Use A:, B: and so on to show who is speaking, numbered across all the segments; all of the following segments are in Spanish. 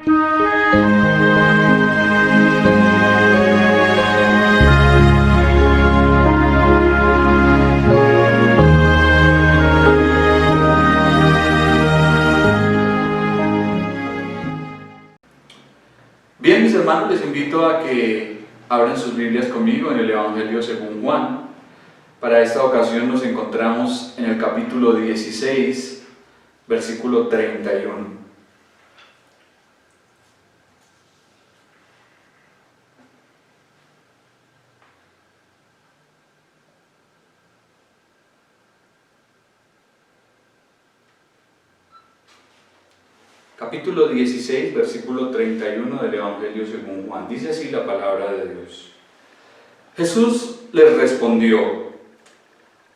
A: Bien, mis hermanos, les invito a que abran sus Biblias conmigo en el Evangelio según Juan. Para esta ocasión nos encontramos en el capítulo 16, versículo 31. Capítulo 16, versículo 31 del Evangelio según Juan. Dice así la palabra de Dios. Jesús les respondió: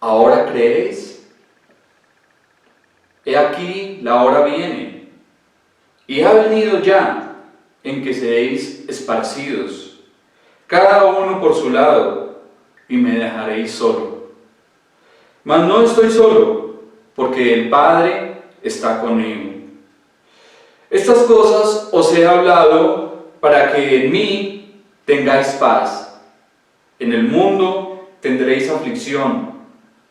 A: ¿ahora creéis? He aquí, la hora viene, y ha venido ya, en que seréis esparcidos, cada uno por su lado, y me dejaréis solo. Mas no estoy solo, porque el Padre está conmigo. Estas cosas os he hablado para que en mí tengáis paz. En el mundo tendréis aflicción,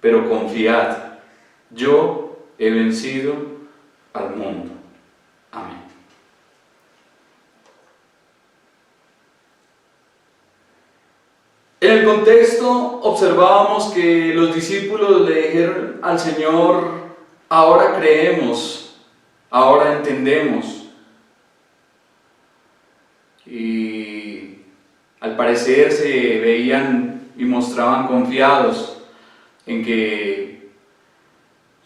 A: pero confiad, yo he vencido al mundo. Amén. En el contexto observábamos que los discípulos le dijeron al Señor: ahora creemos, ahora entendemos. Y al parecer se veían y mostraban confiados en que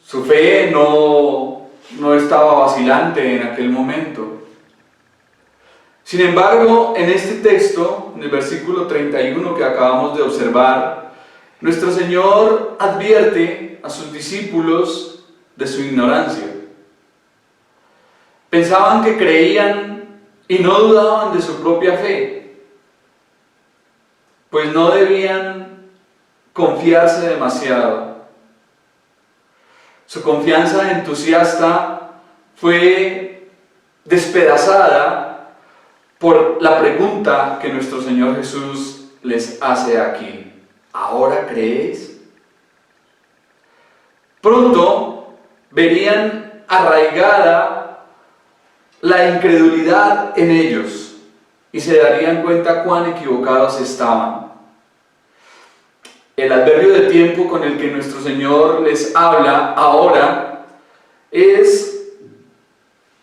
A: su fe no estaba vacilante en aquel momento. Sin embargo, en este texto, en el versículo 31 que acabamos de observar, nuestro Señor advierte a sus discípulos de su ignorancia. Pensaban que creían y no dudaban de su propia fe, pues no debían confiarse demasiado. Su confianza entusiasta fue despedazada por la pregunta que nuestro Señor Jesús les hace aquí: ¿ahora creéis? Pronto verían arraigada la incredulidad en ellos y se darían cuenta cuán equivocados estaban. El adverbio de tiempo con el que nuestro Señor les habla ahora es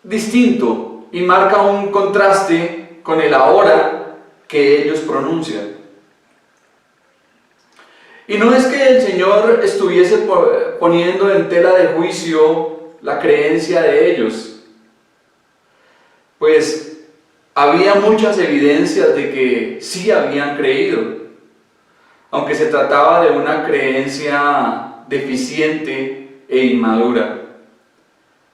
A: distinto y marca un contraste con el ahora que ellos pronuncian. Y no es que el Señor estuviese poniendo en tela de juicio la creencia de ellos, pues había muchas evidencias de que sí habían creído, aunque se trataba de una creencia deficiente e inmadura,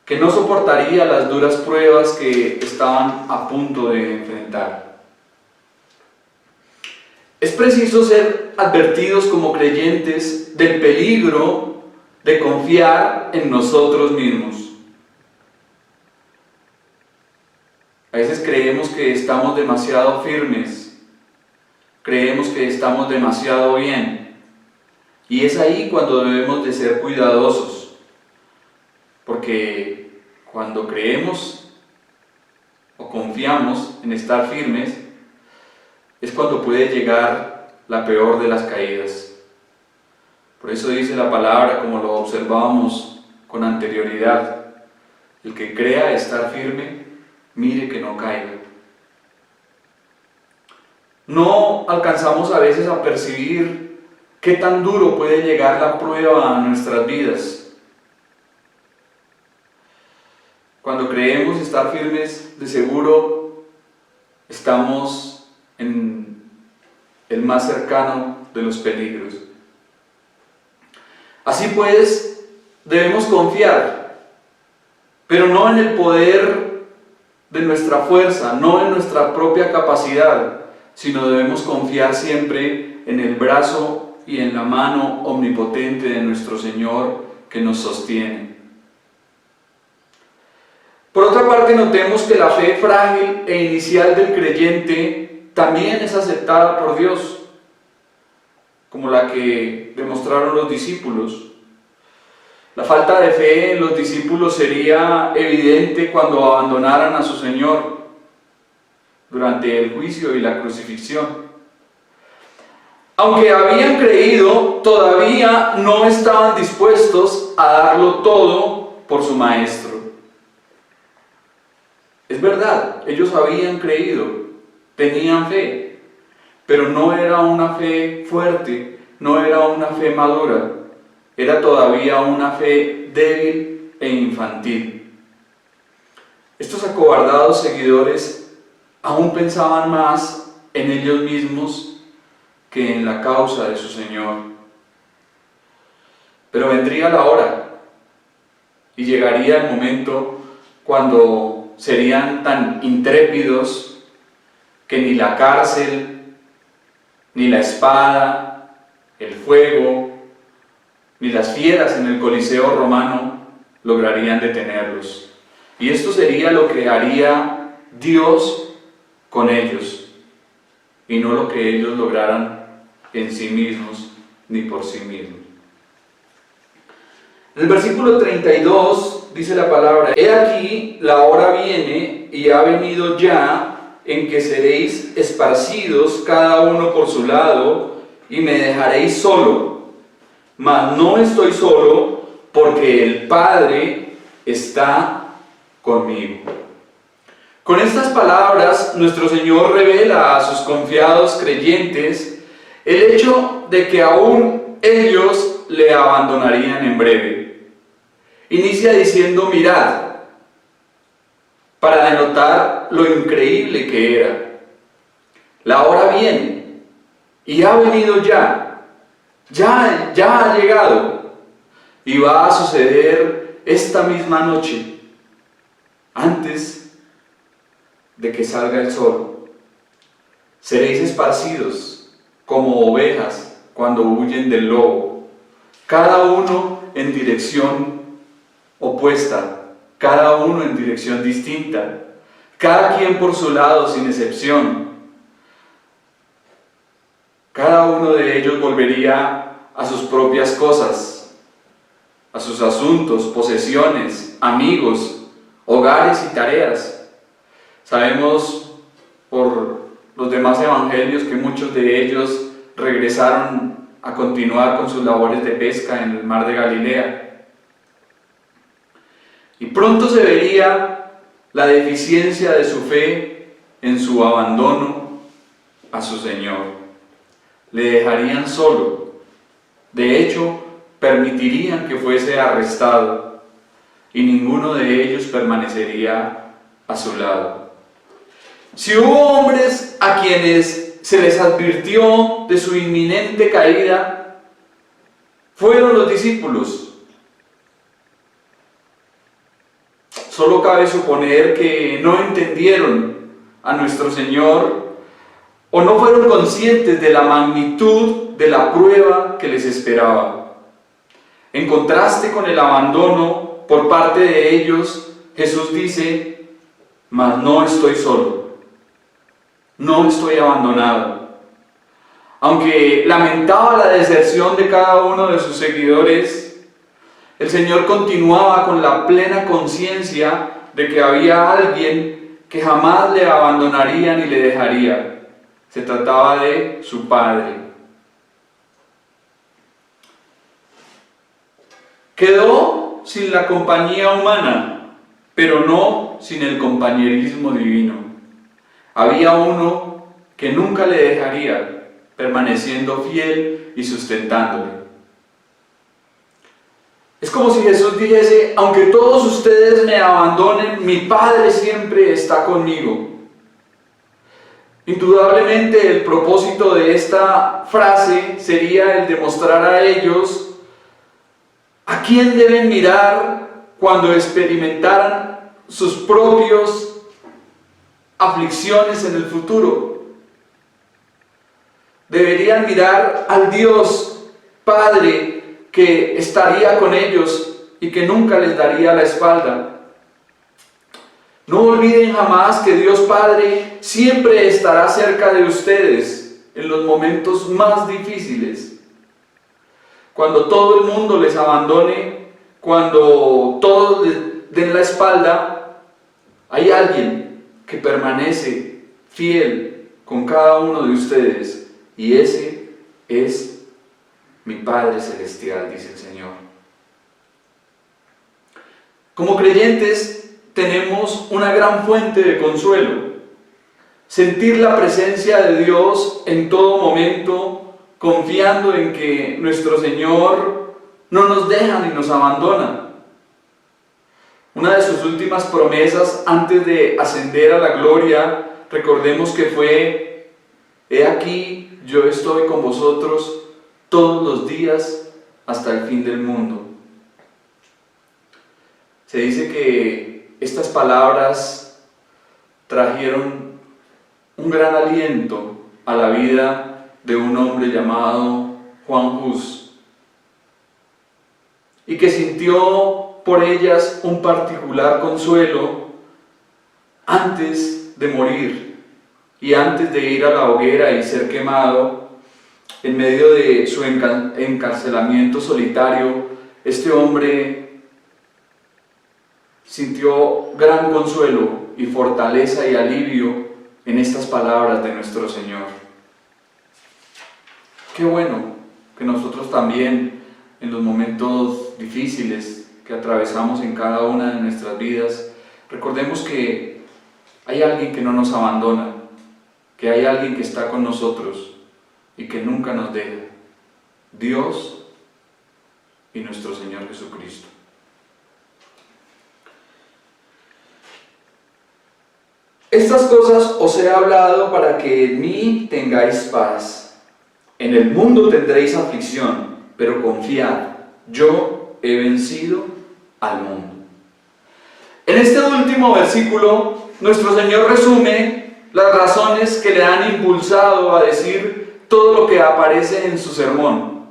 A: que no soportaría las duras pruebas que estaban a punto de enfrentar. Es preciso ser advertidos como creyentes del peligro de confiar en nosotros mismos. A veces creemos que estamos demasiado firmes, creemos que estamos demasiado bien, y es ahí cuando debemos de ser cuidadosos, porque cuando creemos o confiamos en estar firmes, es cuando puede llegar la peor de las caídas. Por eso dice la palabra, como lo observábamos con anterioridad: el que crea estar firme, mire que no caiga. No alcanzamos a veces a percibir qué tan duro puede llegar la prueba a nuestras vidas. Cuando creemos estar firmes, de seguro estamos en el más cercano de los peligros. Así pues, debemos confiar, pero no en el poder de nuestra fuerza, no en nuestra propia capacidad, sino debemos confiar siempre en el brazo y en la mano omnipotente de nuestro Señor que nos sostiene. Por otra parte, notemos que la fe frágil e inicial del creyente también es aceptada por Dios, como la que demostraron los discípulos. La falta de fe en los discípulos sería evidente cuando abandonaran a su Señor durante el juicio y la crucifixión. Aunque habían creído, todavía no estaban dispuestos a darlo todo por su Maestro. Es verdad, ellos habían creído, tenían fe, pero no era una fe fuerte, no era una fe madura, era todavía una fe débil e infantil. Estos acobardados seguidores aún pensaban más en ellos mismos que en la causa de su Señor. Pero vendría la hora y llegaría el momento cuando serían tan intrépidos que ni la cárcel, ni la espada, el fuego, ni las fieras en el Coliseo romano lograrían detenerlos. Y esto sería lo que haría Dios con ellos, y no lo que ellos lograran en sí mismos ni por sí mismos. En el versículo 32 dice la palabra: He aquí, la hora viene y ha venido ya, en que seréis esparcidos cada uno por su lado, y me dejaréis solo. Mas no estoy solo, porque el Padre está conmigo. Con estas palabras, nuestro Señor revela a sus confiados creyentes el hecho de que aún ellos le abandonarían en breve. Inicia diciendo: mirad, para denotar lo increíble que era. La hora viene, y ha venido ya ha llegado, y va a suceder esta misma noche, antes de que salga el sol. Seréis esparcidos como ovejas cuando huyen del lobo, cada uno en dirección opuesta, cada uno en dirección distinta, cada quien por su lado sin excepción. Cada uno de ellos volvería a sus propias cosas, a sus asuntos, posesiones, amigos, hogares y tareas. Sabemos por los demás evangelios que muchos de ellos regresaron a continuar con sus labores de pesca en el mar de Galilea. Y pronto se vería la deficiencia de su fe en su abandono a su Señor. Le dejarían solo. De hecho, permitirían que fuese arrestado, y ninguno de ellos permanecería a su lado. Si hubo hombres a quienes se les advirtió de su inminente caída, fueron los discípulos. Solo cabe suponer que no entendieron a nuestro Señor o no fueron conscientes de la magnitud de la prueba que les esperaba. En contraste con el abandono por parte de ellos, Jesús dice: mas no estoy solo, no estoy abandonado. Aunque lamentaba la deserción de cada uno de sus seguidores, el Señor continuaba con la plena conciencia de que había alguien que jamás le abandonaría ni le dejaría. Se trataba de su Padre. Quedó sin la compañía humana, pero no sin el compañerismo divino. Había uno que nunca le dejaría, permaneciendo fiel y sustentándole. Es como si Jesús dijese: aunque todos ustedes me abandonen, mi Padre siempre está conmigo. Indudablemente el propósito de esta frase sería el de mostrar a ellos a quién deben mirar cuando experimentaran sus propias aflicciones en el futuro. Deberían mirar al Dios Padre que estaría con ellos y que nunca les daría la espalda. No olviden jamás que Dios Padre siempre estará cerca de ustedes en los momentos más difíciles. Cuando todo el mundo les abandone, cuando todos les den la espalda, hay alguien que permanece fiel con cada uno de ustedes, y ese es mi Padre Celestial, dice el Señor. Como creyentes tenemos una gran fuente de consuelo: sentir la presencia de Dios en todo momento, confiando en que nuestro Señor no nos deja ni nos abandona. Una de sus últimas promesas antes de ascender a la gloria, recordemos que fue: he aquí, yo estoy con vosotros todos los días hasta el fin del mundo. Se dice que estas palabras trajeron un gran aliento a la vida de un hombre llamado Juan Hus, y que sintió por ellas un particular consuelo antes de morir y antes de ir a la hoguera y ser quemado. En medio de su encarcelamiento solitario, este hombre sintió gran consuelo y fortaleza y alivio en estas palabras de nuestro Señor. Qué bueno que nosotros también, en los momentos difíciles que atravesamos en cada una de nuestras vidas, recordemos que hay alguien que no nos abandona, que hay alguien que está con nosotros y que nunca nos deja: Dios y nuestro Señor Jesucristo. Estas cosas os he hablado para que en mí tengáis paz. En el mundo tendréis aflicción, pero confiad, yo he vencido al mundo. En este último versículo, nuestro Señor resume las razones que le han impulsado a decir todo lo que aparece en su sermón.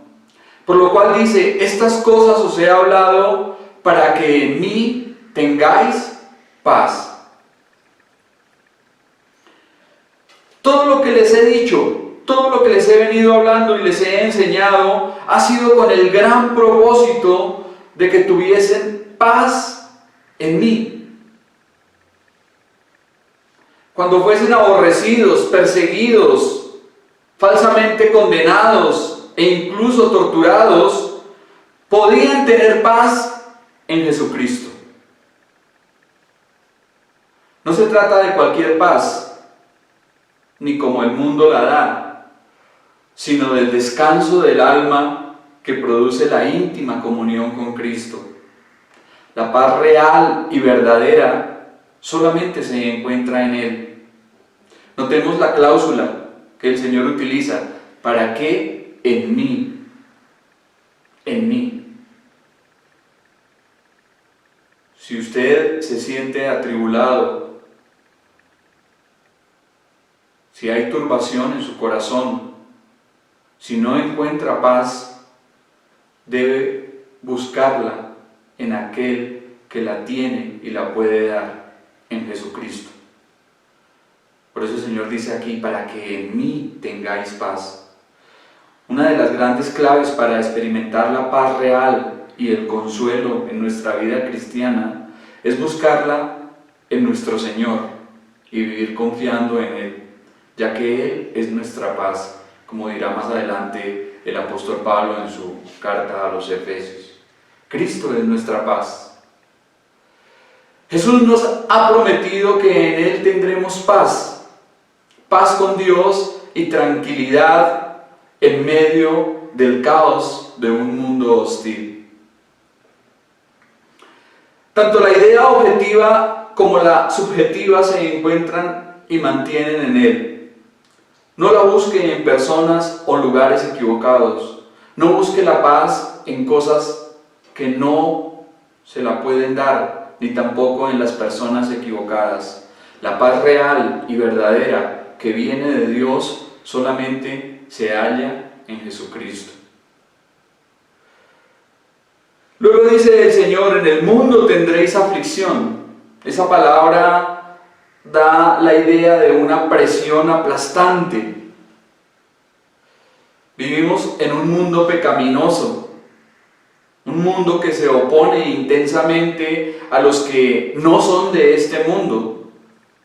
A: Por lo cual dice: estas cosas os he hablado para que en mí tengáis paz. Todo lo que les he dicho, todo lo que les he venido hablando y les he enseñado, ha sido con el gran propósito de que tuviesen paz en mí. Cuando fuesen aborrecidos, perseguidos, falsamente condenados e incluso torturados, podían tener paz en Jesucristo. No se trata de cualquier paz, ni como el mundo la da, sino del descanso del alma que produce la íntima comunión con Cristo. La paz real y verdadera solamente se encuentra en Él. Notemos la cláusula que el Señor utiliza: ¿para qué en mí? En mí. Si usted se siente atribulado, si hay turbación en su corazón, si no encuentra paz, debe buscarla en aquel que la tiene y la puede dar, en Jesucristo. Por eso el Señor dice aquí: para que en mí tengáis paz. Una de las grandes claves para experimentar la paz real y el consuelo en nuestra vida cristiana es buscarla en nuestro Señor y vivir confiando en Él, ya que Él es nuestra paz, como dirá más adelante el apóstol Pablo en su carta a los Efesios. Cristo es nuestra paz. Jesús nos ha prometido que en Él tendremos paz, paz con Dios y tranquilidad en medio del caos de un mundo hostil. Tanto la idea objetiva como la subjetiva se encuentran y mantienen en Él. No la busque en personas o lugares equivocados. No busque la paz en cosas que no se la pueden dar, ni tampoco en las personas equivocadas. La paz real y verdadera que viene de Dios solamente se halla en Jesucristo. Luego dice el Señor: en el mundo tendréis aflicción. Esa palabra da la idea de una presión aplastante. Vivimos en un mundo pecaminoso, un mundo que se opone intensamente a los que no son de este mundo,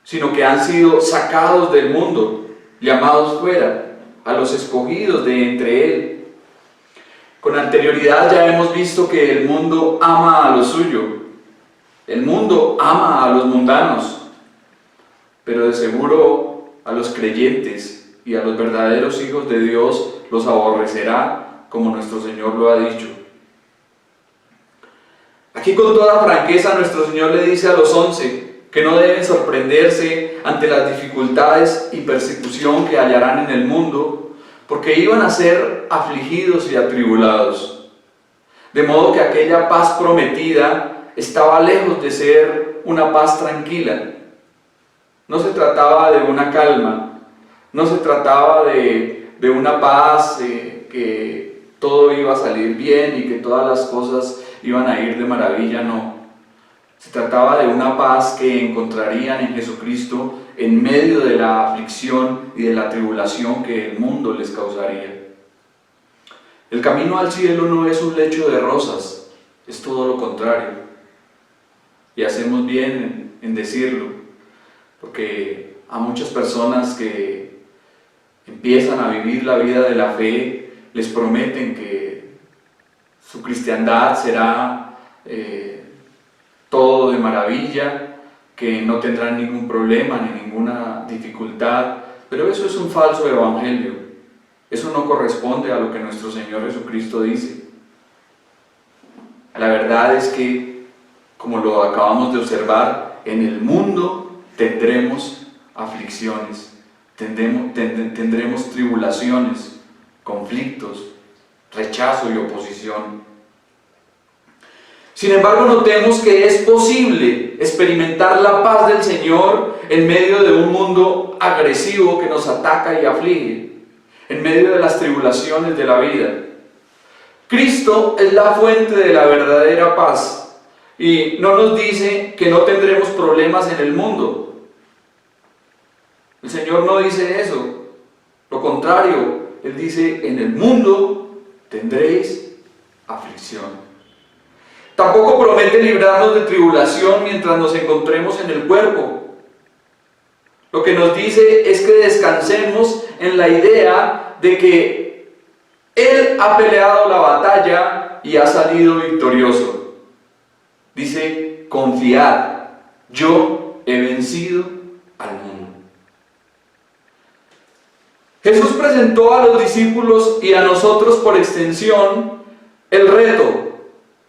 A: sino que han sido sacados del mundo, llamados fuera, a los escogidos de entre él. Con anterioridad ya hemos visto que el mundo ama a lo suyo, el mundo ama a los mundanos, pero de seguro a los creyentes y a los verdaderos hijos de Dios los aborrecerá, como nuestro Señor lo ha dicho. Aquí con toda franqueza nuestro Señor le dice a los 11 que no deben sorprenderse ante las dificultades y persecución que hallarán en el mundo, porque iban a ser afligidos y atribulados. De modo que aquella paz prometida estaba lejos de ser una paz tranquila. No se trataba de una calma, no se trataba de una paz, que todo iba a salir bien y que todas las cosas iban a ir de maravilla, no. Se trataba de una paz que encontrarían en Jesucristo en medio de la aflicción y de la tribulación que el mundo les causaría. El camino al cielo no es un lecho de rosas, es todo lo contrario. Y hacemos bien en decirlo, porque a muchas personas que empiezan a vivir la vida de la fe, les prometen que su cristiandad será todo de maravilla, que no tendrán ningún problema ni ninguna dificultad, pero eso es un falso evangelio. Eso no corresponde a lo que nuestro Señor Jesucristo dice. La verdad es que, como lo acabamos de observar, en el mundo tendremos aflicciones, tendremos tribulaciones, conflictos, rechazo y oposición. Sin embargo, notemos que es posible experimentar la paz del Señor en medio de un mundo agresivo que nos ataca y aflige, en medio de las tribulaciones de la vida. Cristo es la fuente de la verdadera paz y no nos dice que no tendremos problemas en el mundo. El Señor no dice eso, lo contrario, Él dice: en el mundo tendréis aflicción. Tampoco promete librarnos de tribulación mientras nos encontremos en el cuerpo. Lo que nos dice es que descansemos en la idea de que Él ha peleado la batalla y ha salido victorioso. Dice: confiad, yo he vencido al mundo. Jesús presentó a los discípulos y a nosotros por extensión el reto: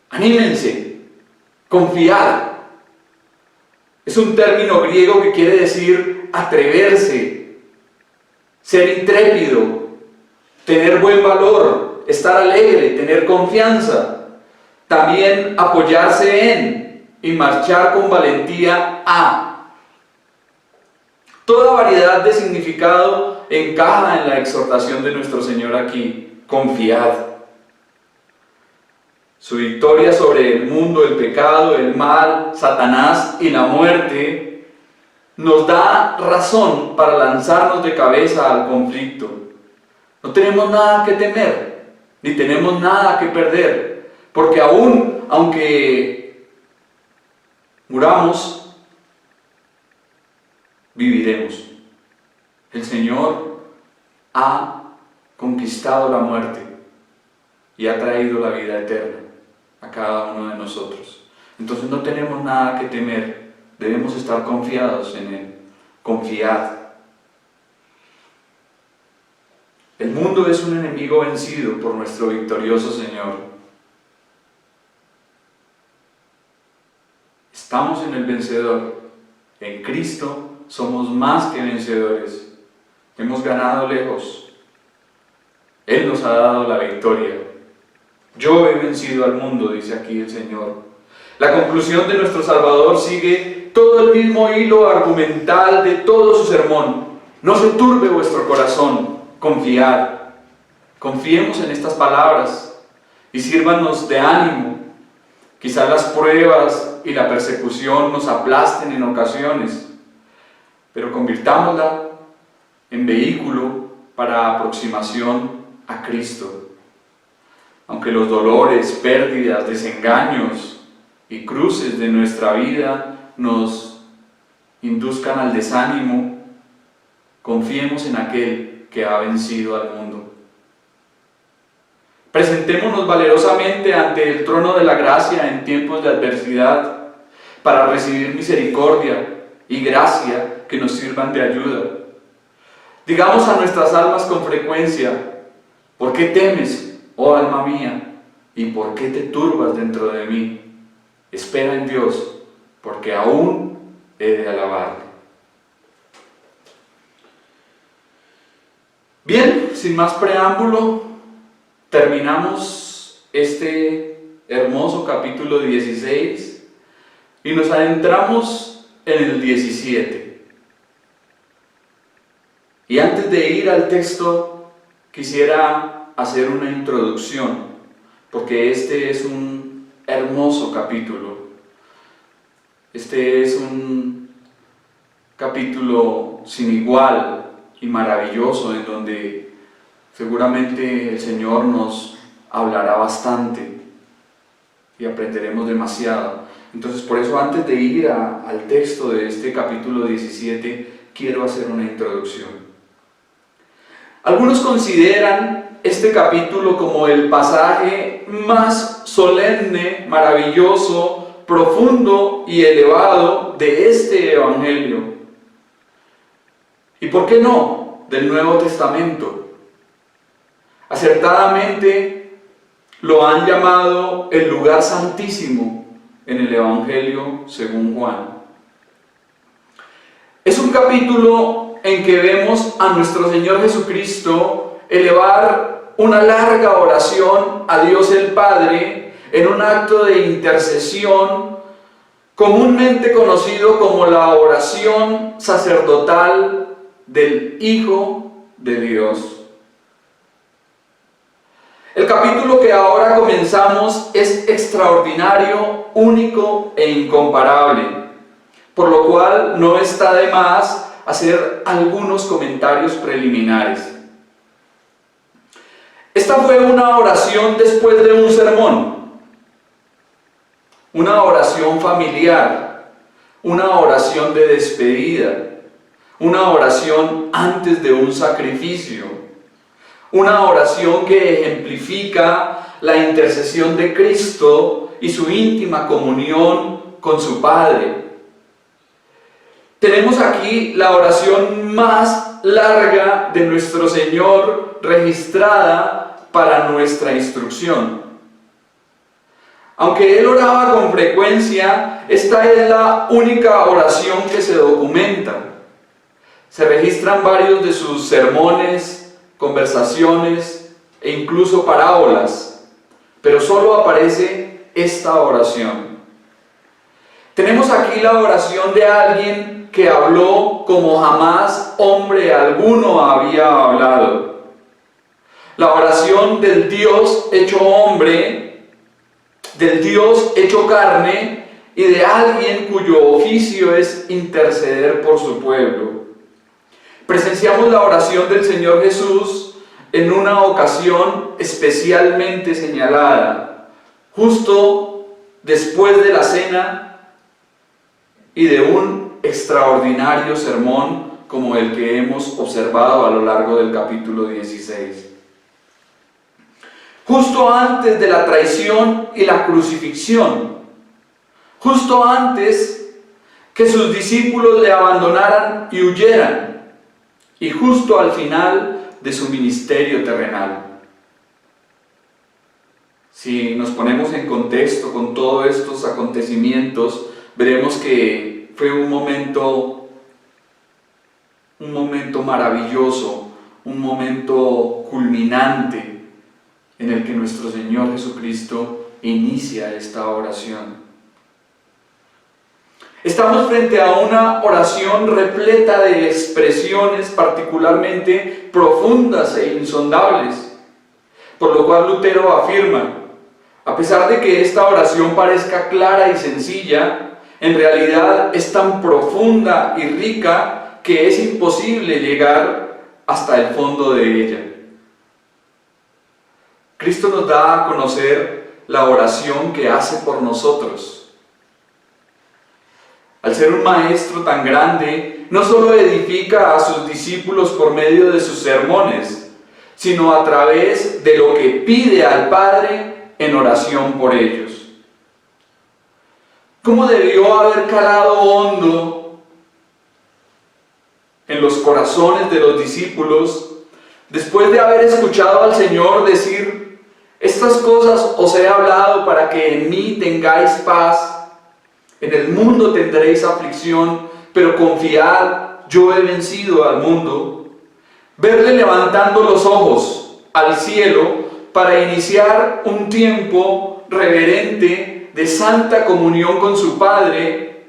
A: anímense, confiad. Es un término griego que quiere decir atreverse, ser intrépido, tener buen valor, estar alegre, tener confianza. También apoyarse en y marchar con valentía a. Toda variedad de significado encaja en la exhortación de nuestro Señor aquí: confiad. Su victoria sobre el mundo, el pecado, el mal, Satanás y la muerte nos da razón para lanzarnos de cabeza al conflicto. No tenemos nada que temer, ni tenemos nada que perder, porque aunque muramos, viviremos. El Señor ha conquistado la muerte y ha traído la vida eterna a cada uno de nosotros. Entonces no tenemos nada que temer, debemos estar confiados en Él. Confiad. El mundo es un enemigo vencido por nuestro victorioso Señor. Estamos en el vencedor. En Cristo somos más que vencedores. Hemos ganado lejos. Él nos ha dado la victoria. Yo he vencido al mundo, dice aquí el Señor. La conclusión de nuestro Salvador sigue todo el mismo hilo argumental de todo su sermón. No se turbe vuestro corazón, confiad. Confiemos en estas palabras y sírvanos de ánimo, Quizás las pruebas y la persecución nos aplasten en ocasiones, pero convirtámosla en vehículo para aproximación a Cristo. Aunque los dolores, pérdidas, desengaños y cruces de nuestra vida nos induzcan al desánimo, confiemos en aquel que ha vencido al mundo. Presentémonos valerosamente ante el trono de la gracia en tiempos de adversidad para recibir misericordia y gracia que nos sirvan de ayuda. Digamos a nuestras almas con frecuencia: ¿por qué temes, oh alma mía? ¿Y por qué te turbas dentro de mí? Espera en Dios, porque aún he de alabarle. Bien, sin más preámbulo, terminamos este hermoso capítulo 16 y nos adentramos en el 17. Y antes de ir al texto, quisiera hacer una introducción, porque este es un hermoso capítulo. Este es un capítulo sin igual y maravilloso, en donde seguramente el Señor nos hablará bastante y aprenderemos demasiado. Entonces, por eso, antes de ir al texto de este capítulo 17, quiero hacer una introducción. Algunos consideran este capítulo como el pasaje más solemne, maravilloso, profundo y elevado de este Evangelio. ¿Y por qué no? Del Nuevo Testamento. Acertadamente lo han llamado el lugar santísimo en el Evangelio según Juan. Es un capítulo en que vemos a nuestro Señor Jesucristo elevar una larga oración a Dios el Padre en un acto de intercesión comúnmente conocido como la oración sacerdotal del Hijo de Dios. El capítulo que ahora comenzamos es extraordinario, único e incomparable, por lo cual no está de más hacer algunos comentarios preliminares. Esta fue una oración después de un sermón, una oración familiar, una oración de despedida, una oración antes de un sacrificio, una oración que ejemplifica la intercesión de Cristo y su íntima comunión con su Padre. Tenemos aquí la oración más larga de nuestro Señor registrada para nuestra instrucción. Aunque Él oraba con frecuencia, esta es la única oración que se documenta. Se registran varios de sus sermones, conversaciones e incluso parábolas, pero solo aparece esta oración. Tenemos aquí la oración de alguien que habló como jamás hombre alguno había hablado. La oración del Dios hecho hombre, del Dios hecho carne y de alguien cuyo oficio es interceder por su pueblo. Presenciamos la oración del Señor Jesús en una ocasión especialmente señalada, justo después de la cena y de un extraordinario sermón como el que hemos observado a lo largo del capítulo 16. Justo antes de la traición y la crucifixión, justo antes que sus discípulos le abandonaran y huyeran, y justo al final de su ministerio terrenal. Si nos ponemos en contexto con todos estos acontecimientos, veremos que fue un momento maravilloso, un momento culminante en el que nuestro Señor Jesucristo inicia esta oración. Estamos frente a una oración repleta de expresiones particularmente profundas e insondables, por lo cual Lutero afirma: A pesar de que esta oración parezca clara y sencilla, en realidad es tan profunda y rica que es imposible llegar hasta el fondo de ella. Cristo nos da a conocer la oración que hace por nosotros. Al ser un maestro tan grande, no solo edifica a sus discípulos por medio de sus sermones, sino a través de lo que pide al Padre en oración por ellos. ¿Cómo debió haber calado hondo en los corazones de los discípulos después de haber escuchado al Señor decir: estas cosas os he hablado para que en mí tengáis paz? En el mundo tendréis aflicción, pero confiad, yo he vencido al mundo. Verle levantando los ojos al cielo para iniciar un tiempo reverente de santa comunión con su Padre,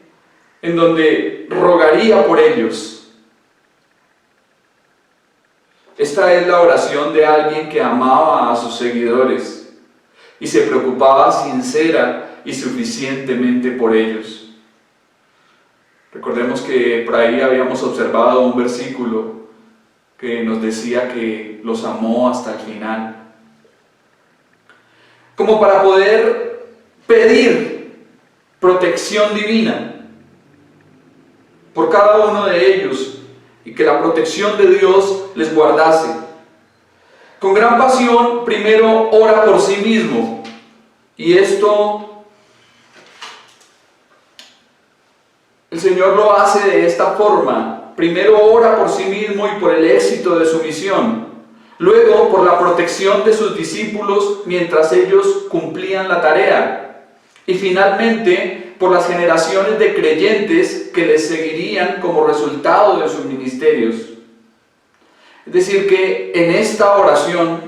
A: en donde rogaría por ellos. Esta es la oración de alguien que amaba a sus seguidores y se preocupaba sincera y suficientemente por ellos. Recordemos que por ahí habíamos observado un versículo que nos decía que los amó hasta el final. Como para poder pedir protección divina por cada uno de ellos, y que la protección de Dios les guardase. Con gran pasión, primero ora por sí mismo, y esto el Señor lo hace de esta forma. Primero ora por sí mismo y por el éxito de su misión, luego por la protección de sus discípulos mientras ellos cumplían la tarea, y finalmente por las generaciones de creyentes que les seguirían como resultado de sus ministerios. Es decir, que en esta oración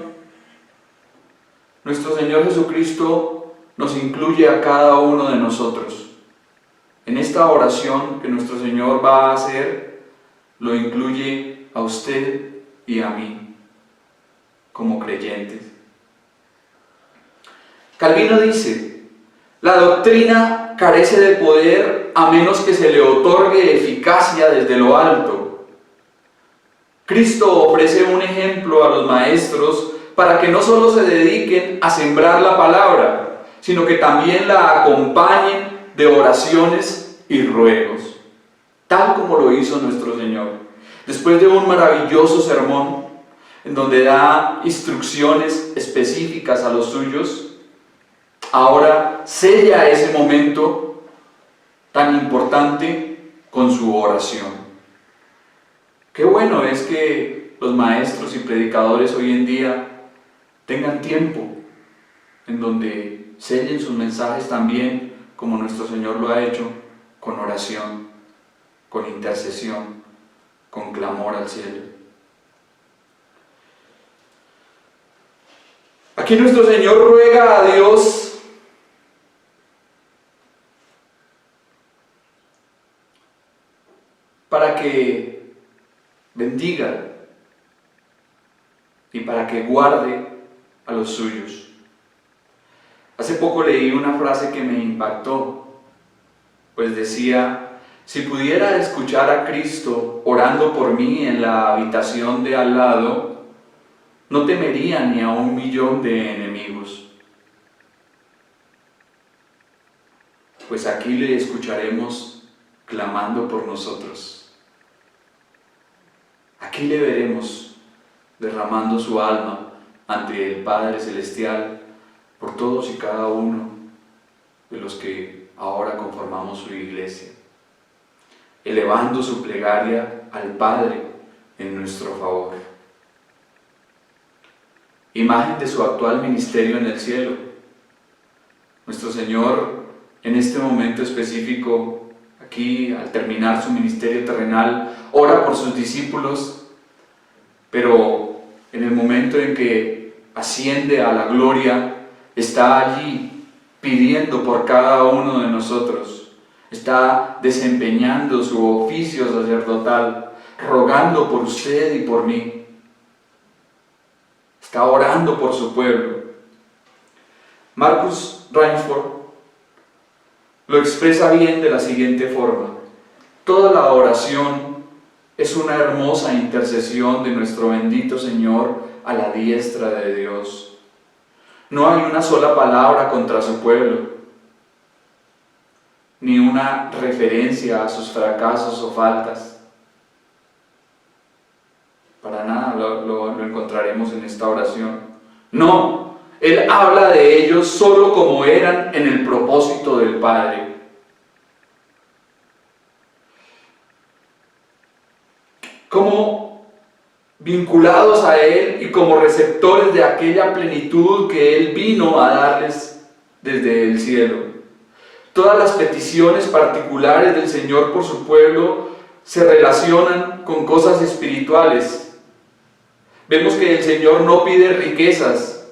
A: nuestro Señor Jesucristo nos incluye a cada uno de nosotros. En esta oración que nuestro Señor va a hacer, lo incluye a usted y a mí como creyentes. Calvino dice: la doctrina carece de poder a menos que se le otorgue eficacia desde lo alto. Cristo ofrece un ejemplo a los maestros para que no solo se dediquen a sembrar la palabra, sino que también la acompañen de oraciones y ruegos, tal como lo hizo nuestro Señor. Después de un maravilloso sermón, en donde da instrucciones específicas a los suyos, ahora sella ese momento tan importante con su oración. Qué bueno es que los maestros y predicadores hoy en día tengan tiempo en donde sellen sus mensajes también, como nuestro Señor lo ha hecho, con oración, con intercesión, con clamor al cielo. Aquí nuestro Señor ruega a Dios para que bendiga y para que guarde a los suyos. Hace poco leí una frase que me impactó, pues decía: si pudiera escuchar a Cristo orando por mí en la habitación de al lado, no temería ni a 1.000.000 de enemigos. Pues aquí le escucharemos clamando por nosotros. Aquí le veremos derramando su alma ante el Padre Celestial por todos y cada uno de los que ahora conformamos su iglesia, elevando su plegaria al Padre en nuestro favor. Imagen de su actual ministerio en el cielo. Nuestro Señor, en este momento específico, aquí al terminar su ministerio terrenal, ora por sus discípulos, pero en el momento en que asciende a la gloria, está allí pidiendo por cada uno de nosotros, está desempeñando su oficio sacerdotal, rogando por usted y por mí, está orando por su pueblo. Marcus Rainsford lo expresa bien de la siguiente forma: toda la oración es una hermosa intercesión de nuestro bendito Señor a la diestra de Dios. No hay una sola palabra contra su pueblo, ni una referencia a sus fracasos o faltas. Para nada lo encontraremos en esta oración. No, Él habla de ellos solo como eran en el propósito del Padre. Como vinculados a Él y como receptores de aquella plenitud que Él vino a darles desde el cielo. Todas las peticiones particulares del Señor por su pueblo se relacionan con cosas espirituales. Vemos que el Señor no pide riquezas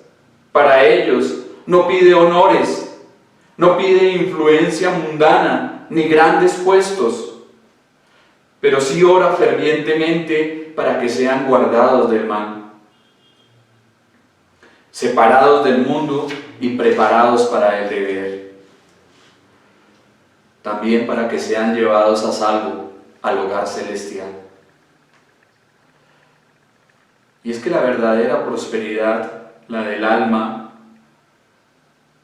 A: para ellos, no pide honores, no pide influencia mundana ni grandes puestos, pero sí ora fervientemente para que sean guardados del mal, separados del mundo y preparados para el deber. También para que sean llevados a salvo al hogar celestial. Y es que la verdadera prosperidad, la del alma,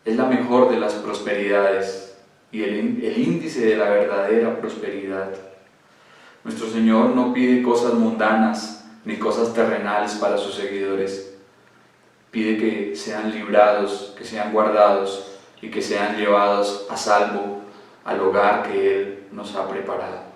A: es la mejor de las prosperidades y el índice de la verdadera prosperidad. Nuestro Señor no pide cosas mundanas ni cosas terrenales para sus seguidores. Pide que sean librados, que sean guardados y que sean llevados a salvo al hogar que Él nos ha preparado.